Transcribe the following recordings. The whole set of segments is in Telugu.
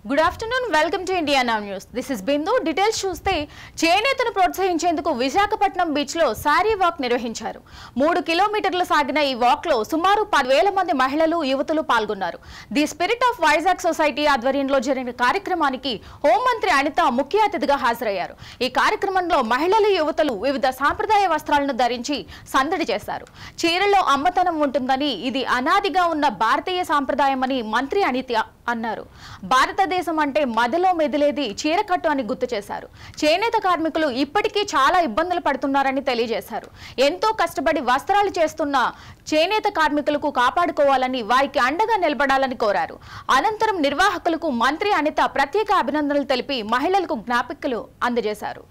Good afternoon welcome to India now news. This is Bindu. Details చూస్తే చేనేతను ప్రోత్సహించేందుకు విశాఖపట్నం బీచ్ లో సారీ వాక్ నిర్వహించారు. 3 కిలోమీటర్లు సాగిన ఈ వాక్ లో సుమారు 10,000 మంది మహిళలు యువతులు పాల్గొన్నారు. The spirit of Vizag society ఆధ్వర్యంలో జరిగిన కార్యక్రమానికి హోంమంత్రి అనిత ముఖ్య అతిథిగా హాజరయ్యారు. ఈ కార్యక్రమంలో మహిళలు యువతులు వివిధ సాంప్రదాయ వస్త్రాలను ధరించి సందడి చేశారు. చీరలో అమ్మతనం ఉంటుందని, ఇది అనాదిగా ఉన్న భారతీయ సాంప్రదాయమని మంత్రి అనిత అన్నారు. భారతదేశం అంటే మదిలో మెదిలేది చీరకట్టు అని గుర్తు చేశారు. చేనేత కార్మికులు ఇప్పటికీ చాలా ఇబ్బందులు పడుతున్నారని తెలియజేశారు. ఎంతో కష్టపడి వస్త్రాలు చేస్తున్న చేనేత కార్మికులకు కాపాడుకోవాలని, వారికి అండగా నిలబడాలని కోరారు. అనంతరం నిర్వాహకులకు మంత్రి అనిత ప్రత్యేక అభినందనలు తెలిపి మహిళలకు జ్ఞాపికలు అందజేశారు.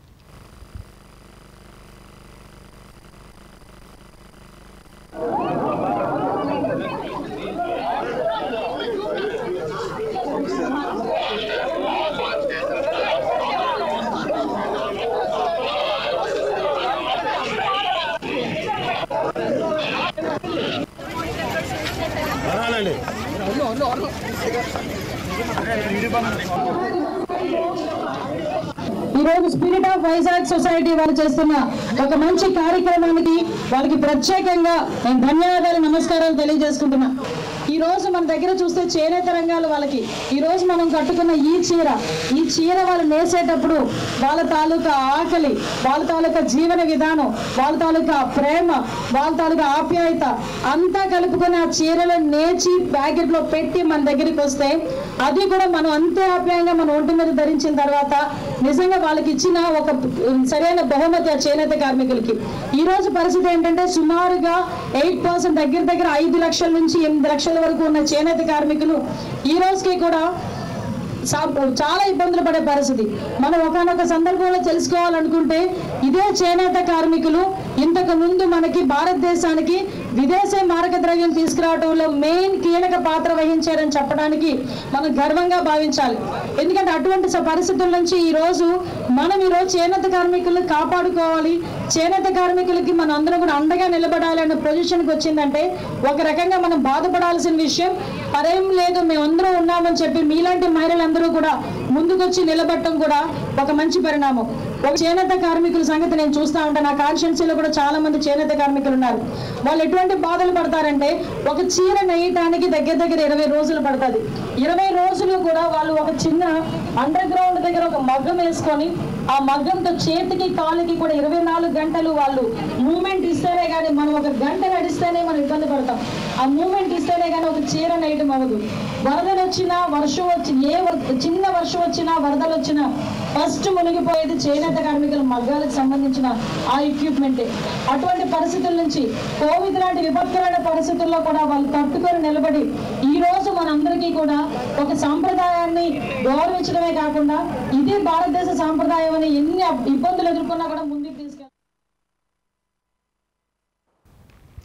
ఈరోజు స్పిరిట్ ఆఫ్ వైజాగ్ సొసైటీ వాళ్ళు చేస్తున్న ఒక మంచి కార్యక్రమానికి వాళ్ళకి ప్రత్యేకంగా నేను ధన్యవాదాలు, నమస్కారాలు తెలియజేసుకుంటున్నా. ఈ రోజు మన దగ్గర చూస్తే చేనేత రంగాలు వాళ్ళకి ఈ రోజు మనం కట్టుకున్న ఈ చీర వాళ్ళు నేసేటప్పుడు వాళ్ళ తాలూకా ఆకలి, వాళ్ళ తాలూకా జీవన విధానం, వాళ్ళ తాలూకా ప్రేమ, వాళ్ళ తాలూకా ఆప్యాయత అంతా కలుపుకొని ఆ చీరలను నేచి ప్యాకెట్ లో పెట్టి మన దగ్గరికి వస్తే అది కూడా మనం అంతే ఆప్యాయంగా మన ఒంటి మీద ధరించిన తర్వాత నిజంగా వాళ్ళకి ఇచ్చిన ఒక సరైన బహుమతి ఆ చేనేత కార్మికులకి. ఈ రోజు పరిస్థితి ఏంటంటే సుమారుగా 8% దగ్గర 5 లక్షల నుంచి 8 లక్షల వరకు ఉన్న చేనేత కార్మికులు ఈ రోజుకి కూడా చాలా ఇబ్బందులు పడే పరిస్థితి. మనం ఒకనొక సందర్భంలో తెలుసుకోవాలనుకుంటే ఇదే చేనేత కార్మికులు ఇంతకు ముందు మనకి భారతదేశానికి విదేశీ మారక ద్రవ్యం తీసుకురావడంలో మెయిన్ కీలక పాత్ర వహించారని చెప్పడానికి మనం గర్వంగా భావించాలి. ఎందుకంటే అటువంటి పరిస్థితుల నుంచి ఈరోజు చేనేత కార్మికులను కాపాడుకోవాలి, చేనేత కార్మికులకి మనం అందరం కూడా అండగా నిలబడాలి అనే పొజిషన్కి వచ్చిందంటే ఒక రకంగా మనం బాధపడాల్సిన విషయం. పరేం లేదు, మేమందరం ఉన్నామని చెప్పి మీలాంటి మహిళలందరూ కూడా ముందుకొచ్చి నిలబడటం కూడా ఒక మంచి పరిణామం. ఒక చేనేత కార్మికుల సంగతి నేను చూస్తూ ఉంటాను. నా కాన్స్టిట్యున్సీలో కూడా చాలా మంది చేనేత కార్మికులు ఉన్నారు. వాళ్ళు ఎటువంటి బాధలు పడతారంటే ఒక చీర నేయటానికి దగ్గర 20 రోజులు పడుతుంది. 20 రోజులు కూడా వాళ్ళు ఒక చిన్న అండర్ గ్రౌండ్ దగ్గర ఒక మగ్గం వేసుకొని ఆ మగ్గంతో చేతికి కాలుకి కూడా 24 గంటలు వాళ్ళు మూమెంట్ ఇస్తేనే కానీ, మనం ఒక గంట నడిస్తేనే మనం ఇబ్బంది పడతాం. ఆ మూమెంట్ ఇస్తేనే కానీ ఒక చీర నేయటం అవ్వదు. వరదలు వచ్చినా, వర్షం వచ్చి చిన్న వర్షం వచ్చినా, వరదలు వచ్చినా ఫస్ట్ మునిగిపోయేది చేనేత కార్మికుల మగ్గాలకు సంబంధించిన ఆ ఎక్విప్మెంటే. అటువంటి పరిస్థితుల నుంచి కోవిడ్ లాంటి విపత్కరమైన పరిస్థితుల్లో కూడా వాళ్ళు తట్టుకొని నిలబడి ఈ రోజు మనందరికీ కూడా ఒక సాంప్రదాయాన్ని గౌరవించడమే కాకుండా ఇదే భారతదేశ సాంప్రదాయం అని ఎన్ని ఇబ్బందులు ఎదుర్కొన్నా కూడా ముందుకు